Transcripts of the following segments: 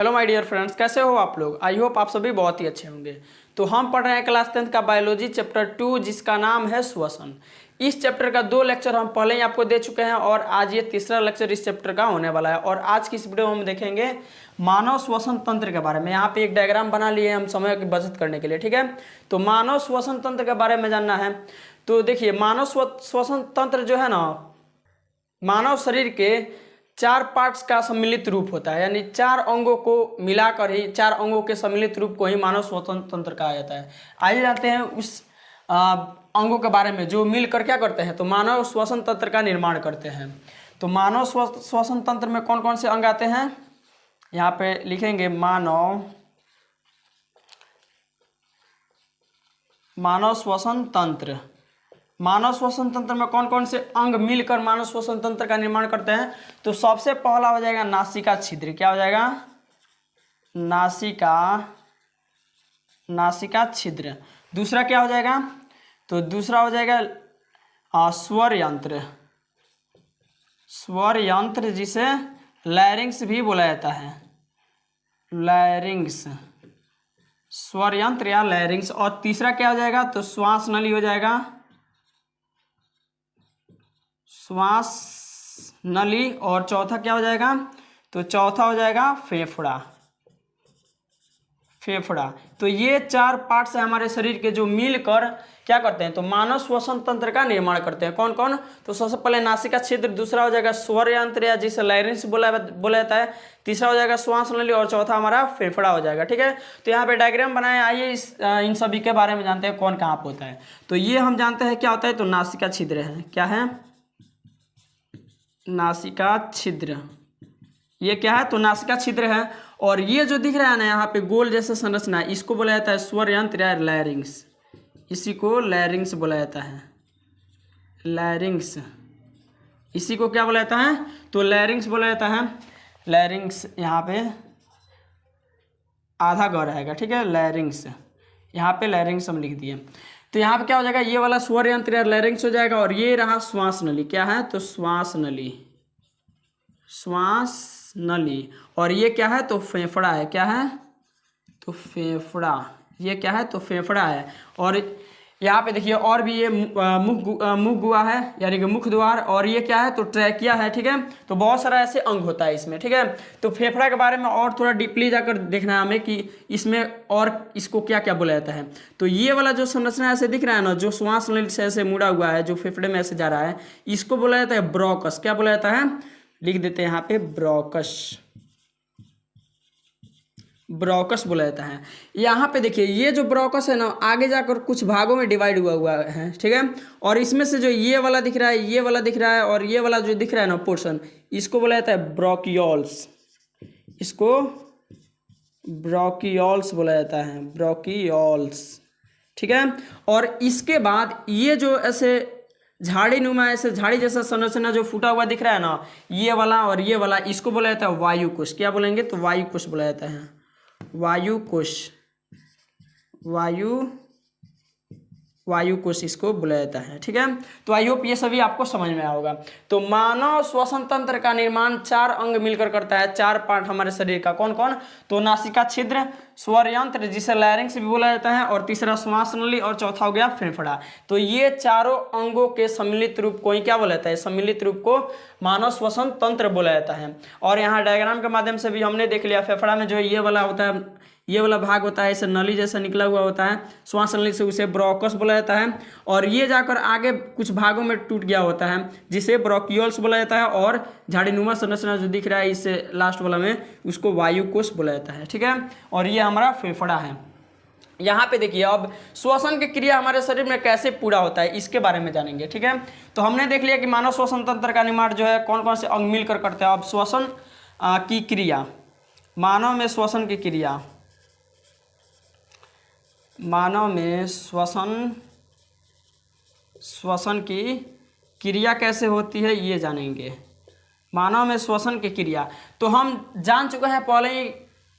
Hello my dear friends, कैसे हो आप लोग। आई होप आप सभी बहुत ही अच्छे होंगे। तो हम पढ़ रहे हैं क्लास 10th का बायोलॉजी चैप्टर 2 जिसका नाम है श्वसन। इस चैप्टर का 2 लेक्चर हम पहले ही आपको दे चुके हैं और आज ये तीसरा लेक्चर इस चैप्टर का होने वाला है। और आज की इस वीडियो में हम देखेंगे मानव श्वसन तंत्र के बारे में। यहाँ पे एक डायग्राम बना लिए हम समय की बचत करने के लिए, ठीक है। तो मानव श्वसन तंत्र के बारे में जानना है तो देखिए, मानव श्वसन तंत्र जो है ना, मानव शरीर के 4 पार्ट्स का सम्मिलित रूप होता है, यानी 4 अंगों को मिलाकर ही 4 अंगों के सम्मिलित रूप को ही मानव श्वसन तंत्र कहा जाता है। आइए जानते हैं उस अंगों के बारे में जो मिलकर क्या करते हैं, तो मानव श्वसन तंत्र का निर्माण करते हैं। तो मानव श्वसन तंत्र में कौन कौन से अंग आते हैं, यहाँ पे लिखेंगे मानव श्वसन तंत्र। मानव श्वसन तंत्र में कौन कौन से अंग मिलकर मानव श्वसन तंत्र का निर्माण करते हैं, तो सबसे पहला हो जाएगा नासिका छिद्र। क्या हो जाएगा, नासिका छिद्र। दूसरा क्या हो जाएगा, तो दूसरा हो जाएगा स्वर यंत्र, जिसे लैरिंग्स भी बोला जाता है, लैरिंग्स, स्वर यंत्र या लैरिंग्स। और तीसरा क्या हो जाएगा, तो श्वास नली हो जाएगा, श्वास नली। और चौथा क्या हो जाएगा, तो चौथा हो जाएगा फेफड़ा। तो ये 4 पार्ट्स है हमारे शरीर के जो मिलकर क्या करते हैं, तो मानव श्वसन तंत्र का निर्माण करते हैं। कौन कौन, तो सबसे पहले नासिका छिद्र, दूसरा हो जाएगा स्वर यंत्र या जिसे लैरिंग्स बोला जाता है, तीसरा हो जाएगा श्वास नली और चौथा हमारा फेफड़ा हो जाएगा, ठीक है। तो यहाँ पे डायग्राम बनाए, आइए इन सभी के बारे में जानते हैं कौन कहाँ पे होता है। तो ये हम जानते हैं क्या होता है, तो नासिका छिद्र है। क्या है, नासिका छिद्र। ये क्या है, तो नासिका छिद्र है। और ये जो दिख रहा है ना यहाँ पे गोल जैसा संरचना है, इसको बोला जाता है स्वर यंत्र या लैरिंग्स। इसी को लैरिंग्स बोला जाता है, लैरिंग्स। इसी को क्या बोला जाता है, तो लैरिंग्स बोला जाता है। लैरिंग्स यहाँ पे आधा ग रहेगा, ठीक है, लैरिंग्स। यहाँ पे लैरिंग्स हम लिख दिए। तो यहाँ पे क्या हो जाएगा, ये वाला स्वर यंत्र या लैरिंग्स हो जाएगा। और ये रहा श्वास नली। क्या है, तो श्वास नली। और ये क्या है, तो फेफड़ा है। क्या है, तो फेफड़ा। ये क्या है, तो फेफड़ा है। और यहाँ पे देखिए और भी ये मुख गुहा है, यानी कि मुख द्वार। और ये क्या है, तो ट्रैकिया है, ठीक है। तो बहुत सारा ऐसे अंग होता है इसमें, ठीक है। तो फेफड़ा के बारे में और थोड़ा डीपली जाकर देखना है हमें कि इसमें और इसको क्या क्या बोला जाता है। तो ये वाला जो संरचना ऐसे दिख रहा है ना, जो श्वास नली से ऐसे मुड़ा हुआ है, जो फेफड़े में ऐसे जा रहा है, इसको बोला जाता है ब्रोकस। क्या बोला जाता है, लिख देते हैं यहाँ पे ब्रोकस बोला जाता है। यहाँ पे देखिए ये जो ब्रोकस है ना, आगे जाकर कुछ भागों में डिवाइड हुआ है, ठीक है। और इसमें से जो ये वाला दिख रहा है, ये वाला दिख रहा है, और ये वाला जो दिख रहा है ना पोर्शन, इसको बोला जाता है ब्रोकियोल्स। इसको ब्रोकियोल्स बोला जाता है, ब्रोकियोल्स, ठीक है। और इसके बाद ये जो ऐसे झाड़ी नुमा, ऐसे झाड़ी जैसा संरचना जो फूटा हुआ दिख रहा है ना, ये वाला और ये वाला, इसको बोला जाता है वायुकोश। क्या बोलेंगे, तो वायुकोश बोला जाता है, वायुकोश इसको बोला जाता है, ठीक है। तो आई होप ये सभी आपको समझ में आया होगा। तो मानव श्वसन तंत्र का निर्माण 4 अंग मिलकर करता है, 4 पार्ट हमारे शरीर का। कौन कौन, तो नासिका छिद्र, स्वर यंत्र जिसे लैरिंग्स भी बोला जाता है, और तीसरा श्वास नली, और चौथा हो गया फेफड़ा। तो ये चारों अंगों के सम्मिलित रूप को ही क्या बोला जाता है, सम्मिलित रूप को मानव श्वसन तंत्र बोला जाता है। और यहाँ डायग्राम के माध्यम से भी हमने देख लिया, फेफड़ा में जो ये वाला होता है, ये वाला भाग होता है, इसे नली जैसा निकला हुआ होता है, श्वास नली से उसे ब्रोकस बोला जाता है। और ये जाकर आगे कुछ भागों में टूट गया होता है, जिसे ब्रोकियोल्स बोला जाता है। और झाड़ीनुमा संरचना जो दिख रहा है इससे लास्ट वाला में, उसको वायुकोश बोला जाता है, ठीक है। और ये हमारा फेफड़ा है। यहाँ पे देखिए अब श्वसन की क्रिया हमारे शरीर में कैसे पूरा होता है, इसके बारे में जानेंगे, ठीक है। तो हमने देख लिया कि मानव श्वसन तंत्र का निर्माण जो है कौन कौन से अंग मिलकर करते हैं। अब श्वसन की क्रिया, मानव में श्वसन की क्रिया, मानव में श्वसन की क्रिया कैसे होती है, ये जानेंगे। मानव में श्वसन की क्रिया तो हम जान चुके हैं पहले ही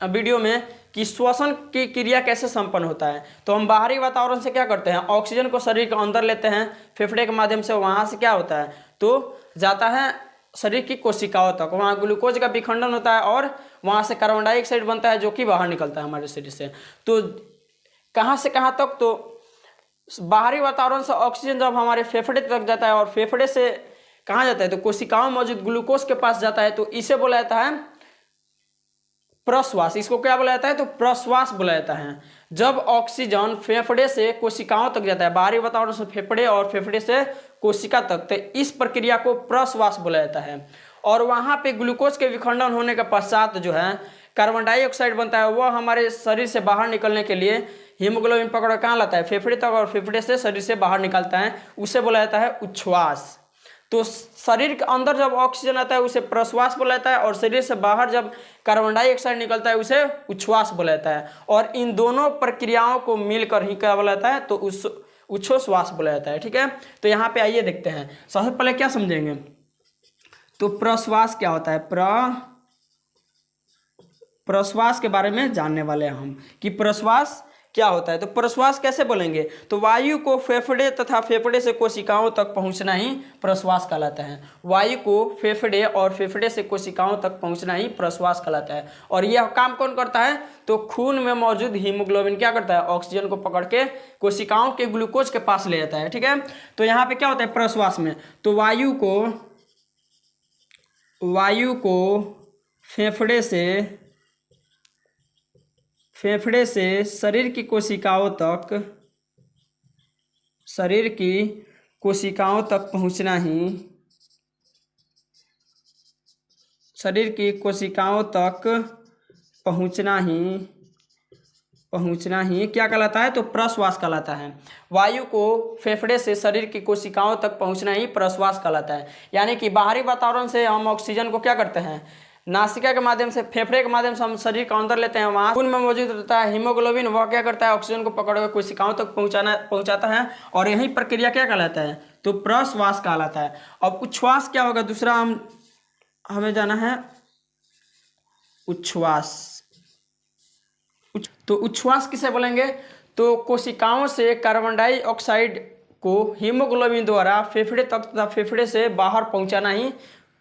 वीडियो में कि श्वसन की क्रिया कैसे संपन्न होता है। तो हम बाहरी वातावरण से क्या करते हैं, ऑक्सीजन को शरीर के अंदर लेते हैं, फेफड़े के माध्यम से वहाँ से क्या होता है, तो जाता है शरीर की कोशिकाओं तक, वहाँ ग्लूकोज का विखंडन होता है और वहाँ से कार्बन डाइऑक्साइड बनता है जो कि बाहर निकलता है हमारे शरीर से। तो कहाँ से कहाँ तक, तो बाहरी वातावरण से ऑक्सीजन जब हमारे फेफड़े तक जाता है और फेफड़े से कहाँ जाता है, तो कोशिकाओं में मौजूद ग्लूकोज के पास जाता है, तो इसे बोला जाता है प्रश्वास। इसको क्या बोला जाता है, तो प्रश्वास बोला जाता है। जब ऑक्सीजन फेफड़े से कोशिकाओं तक जाता है, बाहरी वातावरण से फेफड़े और फेफड़े से कोशिका तक, तो इस प्रक्रिया को प्रश्वास बोला जाता है। और वहाँ पे ग्लूकोज के विखंडन होने के पश्चात जो है कार्बन डाइऑक्साइड बनता है, वह हमारे शरीर से बाहर निकलने के लिए हीमोग्लोबिन पकड़ कहाँ लाता है, फेफड़े तक, और फेफड़े से शरीर से बाहर निकलता है, उसे बोला जाता है उच्छ्वास। तो शरीर के अंदर जब ऑक्सीजन आता है उसे प्रश्वास बोला जाता है, और शरीर से बाहर जब कार्बन डाइऑक्साइड निकलता है उसे उच्छ्वास बोला जाता है। और इन दोनों प्रक्रियाओं को मिलकर ही क्या बोला जाता है, तो उच्छ्वास बोला जाता है। ठीक है, तो यहाँ पे आइए देखते हैं। सबसे पहले क्या समझेंगे, तो प्रश्वास क्या होता है, प्रश्वास के बारे में जानने वाले हैं हम कि प्रश्वास क्या होता है। तो प्रश्वास कैसे बोलेंगे, तो वायु को फेफड़े तथा फेफड़े से कोशिकाओं तक पहुंचना ही प्रश्वास कहलाता है। वायु को फेफड़े और फेफड़े से कोशिकाओं तक पहुंचना ही प्रश्वास कहलाता है। और यह काम कौन करता है, तो खून में मौजूद हीमोग्लोबिन क्या करता है, ऑक्सीजन को पकड़ के कोशिकाओं के ग्लूकोज के पास ले जाता है। ठीक है, तो यहाँ पे क्या होता है प्रश्वास में, तो वायु को फेफड़े से शरीर की कोशिकाओं तक पहुंचना ही क्या कहलाता है, तो प्रश्वास कहलाता है। वायु को फेफड़े से शरीर की कोशिकाओं तक पहुंचना ही प्रश्वास कहलाता है। यानी कि बाहरी वातावरण से हम ऑक्सीजन को क्या करते हैं, नासिका के माध्यम से, फेफड़े के माध्यम से हम शरीर के अंदर लेते हैं, वहाँ खून में मौजूद रहता है हीमोग्लोबिन, वह क्या करता है, ऑक्सीजन को पकड़कर कोशिकाओं तक पहुंचाता है, और यही प्रक्रिया क्या कहलाता है, तो प्रश्वास कहलाता है। अब उच्छ्वास क्या होगा, दूसरा हमें जाना है उच्छ्वास। तो उच्छ्वास किसे बोलेंगे, तो कोशिकाओं से कार्बन डाइऑक्साइड को हीमोग्लोबिन द्वारा फेफड़े तक तथा फेफड़े से बाहर पहुंचाना ही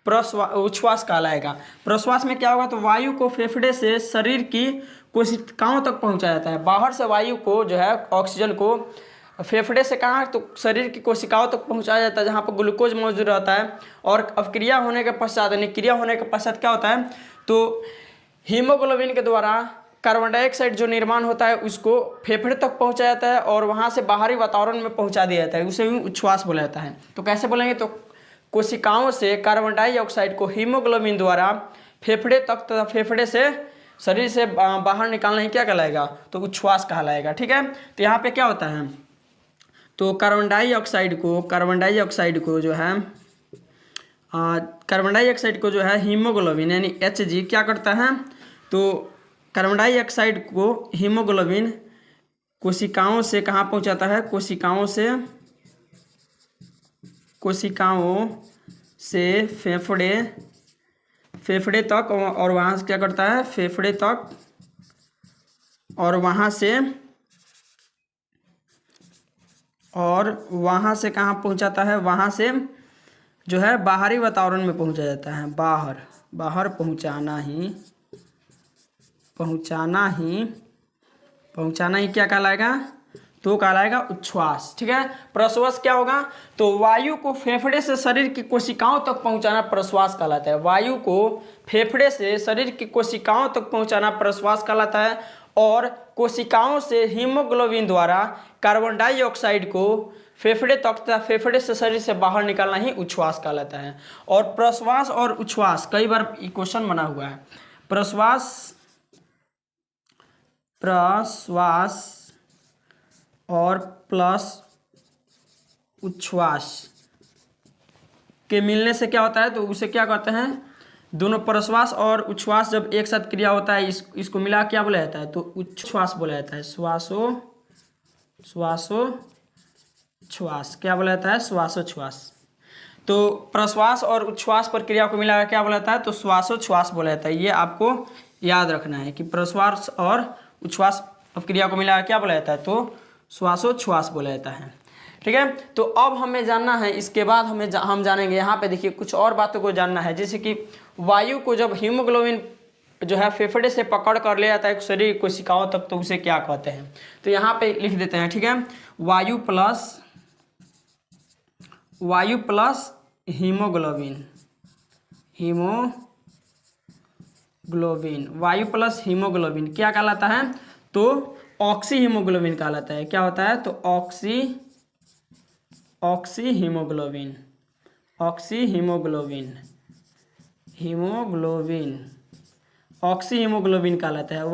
उच्छ्वास कहलाएगा। प्रश्वास में क्या होगा, तो वायु को फेफड़े से शरीर की कोशिकाओं तक पहुंचाया जाता है। बाहर से वायु को जो है ऑक्सीजन को फेफड़े से कहाँ, तो शरीर की कोशिकाओं तक पहुंचाया जाता है जहाँ पर ग्लूकोज मौजूद रहता है। और अब क्रिया होने के पश्चात क्या होता है, तो हीमोग्लोबिन के द्वारा कार्बन डाइऑक्साइड जो निर्माण होता है उसको फेफड़े तक पहुंचाया जाता है और वहाँ से बाहरी वातावरण में पहुँचा दिया जाता है, उसे भी उच्छ्वास बोला जाता है। तो कैसे बोलेंगे, तो कोशिकाओं से कार्बन डाइऑक्साइड को हीमोग्लोबिन द्वारा फेफड़े तक तथा फेफड़े से शरीर से बाहर निकालना ही क्या कहलाएगा, तो उच्छ्वास कहलाएगा। ठीक है, तो यहाँ पे क्या होता है, तो कार्बन डाइऑक्साइड को जो है हीमोग्लोबिन यानी Hg क्या करता है, तो कार्बन डाइऑक्साइड को हीमोग्लोबिन कोशिकाओं से कहाँ पहुँचाता है, कोशिकाओं से फेफड़े तक, और वहाँ से क्या करता है, फेफड़े तक, और वहाँ से कहाँ पहुँचाता है, वहाँ से जो है बाहरी वातावरण में पहुँचा जाता है। बाहर पहुँचाना ही क्या कहलाएगा, तो कहलाएगा उच्छ्वास। ठीक है, प्रश्वास क्या होगा, तो वायु को फेफड़े से शरीर की कोशिकाओं तक पहुंचाना प्रश्वास कहलाता है। वायु को फेफड़े से शरीर की कोशिकाओं तक पहुंचाना प्रश्वास कहलाता है, और कोशिकाओं से हीमोग्लोबिन द्वारा कार्बन डाइऑक्साइड को फेफड़े तक तथा फेफड़े से शरीर से बाहर निकालना ही उच्छ्वास कहलाता है। और प्रश्वास और उच्छ्वास कई बार क्वेश्चन बना हुआ है। प्रश्वास और प्लस उच्छ्वास के मिलने से क्या होता है, तो उसे क्या कहते हैं, दोनों प्रश्वास और उच्छ्वास जब एक साथ क्रिया होता है इसको मिला क्या बोला जाता है, तो उच्छ्वास बोला जाता है। श्वासोच्छ्वास क्या बोला जाता है, श्वासोच्छ्वास। तो प्रश्वास और उच्छ्वास प्रक्रिया को मिला क्या बोला जाता है, तो श्वासोच्छ्वास बोला जाता है। ये आपको याद रखना है कि प्रश्वास और उच्छ्वास प्रक्रिया को मिला क्या बोला जाता है, तो श्वासोच्छ्वास बोला जाता है। ठीक है। तो अब हमें जानना है, इसके बाद हम जानेंगे यहाँ पे देखिए कुछ और बातों को जानना है, जैसे कि वायु को जब हीमोग्लोबिन जो है फेफड़े से पकड़ कर ले जाता है शरीर कोशिकाओं तक, तो उसे क्या कहते हैं। तो यहाँ पे लिख देते हैं, ठीक है, वायु प्लस हीमोग्लोबिन, वायु प्लस हीमोग्लोबिन क्या कहलाता है, तो ऑक्सी हीमोग्लोबिन कहलाता है। क्या होता है, तो ऑक्सी हीमोग्लोबिन ऑक्सी हीमोग्लोबिन कहलाता है।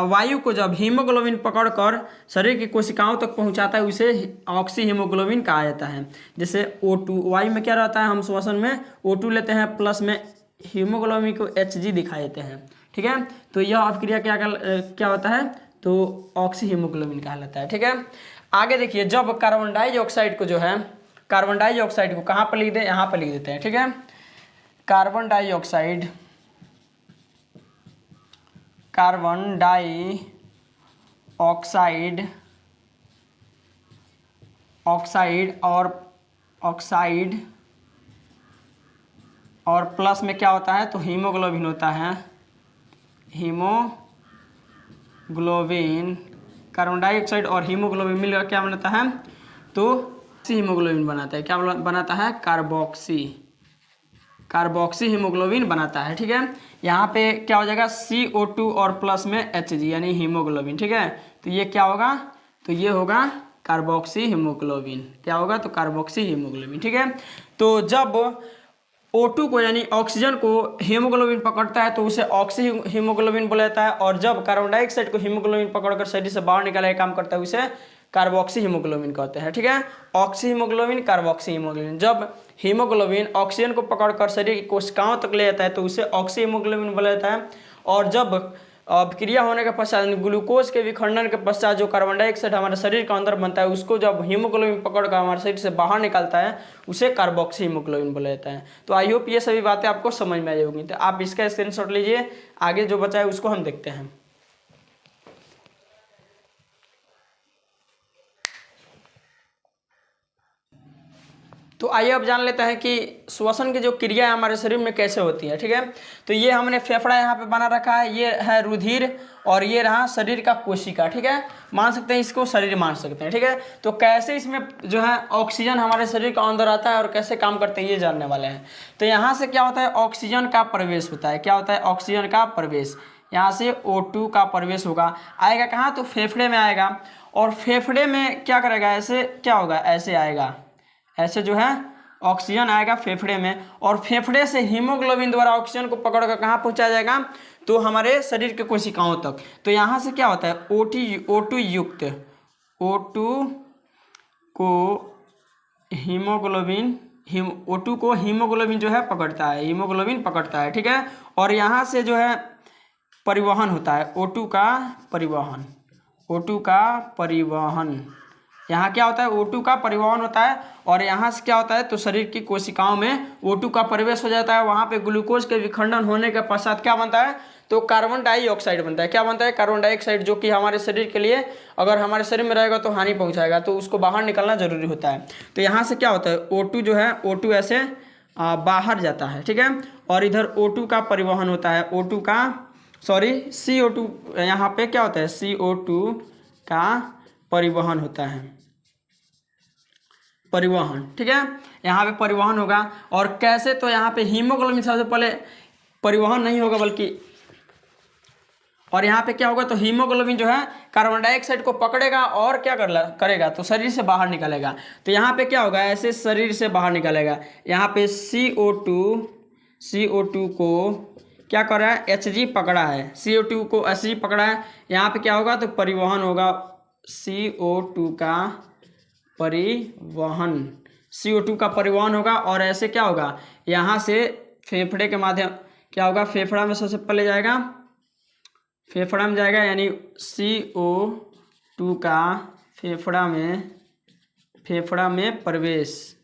वायु को जब हीमोग्लोबिन पकड़कर शरीर की कोशिकाओं तक पहुंचाता है उसे ऑक्सी हीमोग्लोबिन कहा जाता है। जैसे O2, वायु में क्या रहता है, हम श्वसन में O2 लेते हैं, प्लस में हीमोग्लोबिन को Hg दिखा देते हैं, ठीक है। तो यह अभिक्रिया क्या होता है, तो ऑक्सी हीमोग्लोबिन कहलाता है, ठीक है। आगे देखिए, जब कार्बन डाइऑक्साइड को कहाँ पर लिख दें, यहाँ पर लिख देते हैं, ठीक है। कार्बन डाइऑक्साइड और प्लस में क्या होता है, तो हीमोग्लोबिन होता है। कार्बन डाइऑक्साइड और हीमोग्लोबिन मिलकर क्या बनाता है, तो हीमोग्लोबिन बनाता है। क्या बनाता है, कार्बोक्सी हीमोग्लोबिन बनाता है, ठीक है। यहाँ पे क्या हो जाएगा, CO2 और प्लस में Hg यानी हीमोग्लोबिन, ठीक है। तो ये क्या होगा, तो ये होगा कार्बोक्सी हीमोग्लोबिन। क्या होगा, तो कार्बोक्सी हीमोग्लोबिन, ठीक है। तो जब O2 को यानी ऑक्सीजन को हीमोग्लोबिन पकड़ता है तो उसे ऑक्सी हीमोग्लोबिन बोला जाता है, और जब कार्बन डाइऑक्साइड को हीमोग्लोबिन पकड़कर शरीर से बाहर निकालने का काम करता है उसे कार्बोक्सी हीमोग्लोबिन कहते हैं, ठीक है। Oxy haemoglobin, carboxy haemoglobin. जब हीमोग्लोबिन ऑक्सीजन को पकड़कर शरीर की कोशिकाओं तक ले जाता है तो उसे ऑक्सी हीमोग्लोबिन बोला जाता है, और जब अभिक्रिया होने के पश्चात ग्लूकोज के विखंडन के पश्चात जो कार्बन डाइऑक्साइड हमारे शरीर के अंदर बनता है उसको जब हीमोग्लोबिन पकड़कर हमारे शरीर से बाहर निकालता है उसे कार्बोक्सी हीमोग्लोबिन बोला जाता है। तो आई होप ये सभी बातें आपको समझ में आ जाएगी। तो आप इसका स्क्रीनशॉट लीजिए, आगे जो बचा है उसको हम देखते हैं। तो आइए अब जान लेते हैं कि श्वसन की जो क्रिया है हमारे शरीर में कैसे होती है, ठीक है। तो ये हमने फेफड़ा यहाँ पे बना रखा है, ये है रुधिर और ये रहा शरीर का कोशिका, ठीक है। मान सकते हैं इसको शरीर मान सकते हैं, ठीक है। तो कैसे इसमें जो है ऑक्सीजन हमारे शरीर के अंदर आता है और कैसे काम करते हैं ये जानने वाले हैं। तो यहाँ से क्या होता है, ऑक्सीजन का प्रवेश होता है। क्या होता है, ऑक्सीजन का प्रवेश। यहाँ से O2 का प्रवेश होगा, आएगा कहाँ, तो फेफड़े में आएगा, और फेफड़े में क्या करेगा, ऐसे क्या होगा, ऐसे आएगा, ऐसे जो है ऑक्सीजन आएगा फेफड़े में, और फेफड़े से हीमोग्लोबिन द्वारा ऑक्सीजन को पकड़कर कहाँ पहुँचाया जाएगा, तो हमारे शरीर के कोशिकाओं तक। तो यहाँ से क्या होता है, O2 युक्त O2 को हीमोग्लोबिन जो है पकड़ता है, हीमोग्लोबिन पकड़ता है, ठीक है। और यहाँ से जो है परिवहन होता है, O2 का परिवहन। यहाँ क्या होता है, O2 का परिवहन होता है, और यहाँ से क्या होता है, तो शरीर की कोशिकाओं में O2 का प्रवेश हो जाता है। वहाँ पे ग्लूकोज के विखंडन होने के पश्चात क्या बनता है, तो कार्बन डाइऑक्साइड बनता है। क्या बनता है, कार्बन डाइऑक्साइड, जो कि हमारे शरीर के लिए अगर हमारे शरीर में रहेगा तो हानि पहुँचाएगा, तो उसको बाहर निकलना जरूरी होता है। तो यहाँ से क्या होता है, O2 जो है, O2 ऐसे बाहर जाता है, ठीक है। और इधर O2 का परिवहन होता है, CO2 यहाँ पे क्या होता है, CO2 का परिवहन होता है, परिवहन, ठीक है। यहाँ पे परिवहन होगा, और कैसे, तो यहाँ पे हीमोग्लोबिन सबसे पहले परिवहन नहीं होगा बल्कि, और यहाँ पे क्या होगा, तो हीमोग्लोबिन जो है कार्बन डाइऑक्साइड को पकड़ेगा और क्या करेगा, तो शरीर से बाहर निकालेगा। तो यहाँ पे क्या होगा, ऐसे शरीर से बाहर निकालेगा। यहाँ पे CO2 को क्या कर रहा है, Hg पकड़ा है, CO2 को Hg पकड़ा है। यहाँ पे क्या होगा, तो परिवहन होगा, CO2 का परिवहन होगा, और ऐसे क्या होगा, यहाँ से फेफड़े के माध्यम क्या होगा, फेफड़ा में सबसे पहले जाएगा, फेफड़ा में जाएगा, यानी CO2 का फेफड़ा में प्रवेश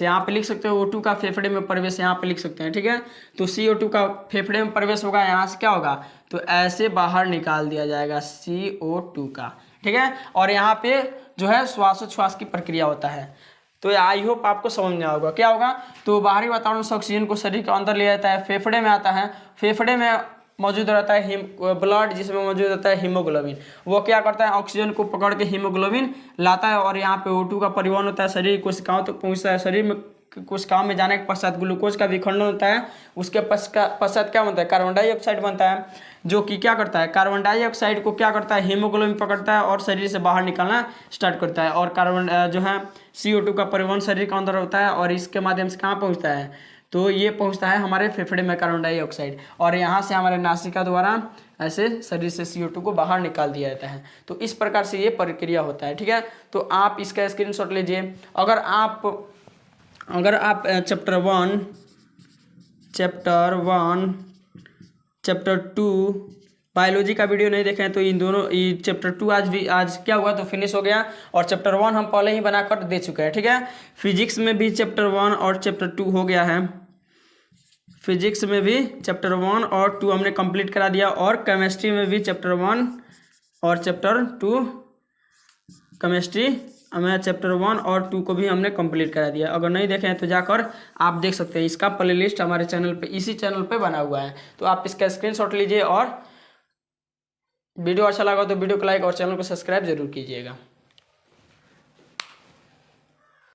यहाँ पे लिख सकते हो, O2 का फेफड़े में प्रवेश यहाँ पे लिख सकते हैं, ठीक है। तो CO2 का फेफड़े में प्रवेश होगा, यहाँ से क्या होगा, तो ऐसे बाहर निकाल दिया जाएगा CO2 का, ठीक है। और यहाँ पे जो है श्वासोच्छ्वास की प्रक्रिया होता है। तो आई होप आपको समझ में आएगा। क्या होगा, तो बाहरी वातावरण से ऑक्सीजन को शरीर के अंदर ले जाता है, फेफड़े में आता है, फेफड़े में मौजूद रहता है ब्लड, जिसमें मौजूद रहता है हीमोग्लोबिन। वो क्या करता है, ऑक्सीजन को पकड़ के हीमोग्लोबिन लाता है और यहाँ पे O2 का परिवहन होता है, शरीर कोशिकाओं तक पहुँचता है। शरीर में कोशिकाओं में जाने के पश्चात ग्लूकोज का विखंडन होता है। उसके पश्चात क्या बनता है, कार्बन डाइऑक्साइड बनता है, जो कि क्या करता है, कार्बन डाइऑक्साइड को क्या करता है, हीमोग्लोबिन पकड़ता है और शरीर से बाहर निकलना स्टार्ट करता है। और कार्बन जो है CO2 का परिवहन शरीर के अंदर होता है और इसके माध्यम से कहाँ पहुँचता है, तो ये पहुँचता है हमारे फेफड़े में कार्बन डाइऑक्साइड, और यहाँ से हमारे नासिका द्वारा ऐसे शरीर से CO2 को बाहर निकाल दिया जाता है। तो इस प्रकार से ये प्रक्रिया होता है। ठीक है, तो आप इसका स्क्रीनशॉट लीजिए। अगर आप चैप्टर 2 बायोलॉजी का वीडियो नहीं देखें तो इन दोनों चैप्टर 2 आज क्या हुआ, तो फिनिश हो गया, और चैप्टर 1 हम पहले ही बनाकर दे चुके हैं। ठीक है, फिजिक्स में भी चैप्टर 1 और चैप्टर 2 हो गया है। फिजिक्स में भी चैप्टर 1 और 2 हमने कंप्लीट करा दिया, और केमिस्ट्री में भी चैप्टर 1 और चैप्टर 2 केमिस्ट्री में चैप्टर 1 और 2 को भी हमने कंप्लीट करा दिया। अगर नहीं देखें तो जाकर आप देख सकते हैं, इसका प्लेलिस्ट हमारे चैनल पे, इसी चैनल पे बना हुआ है। तो आप इसका स्क्रीनशॉट लीजिए, और वीडियो अच्छा लगा तो वीडियो को लाइक और चैनल को सब्सक्राइब जरूर कीजिएगा।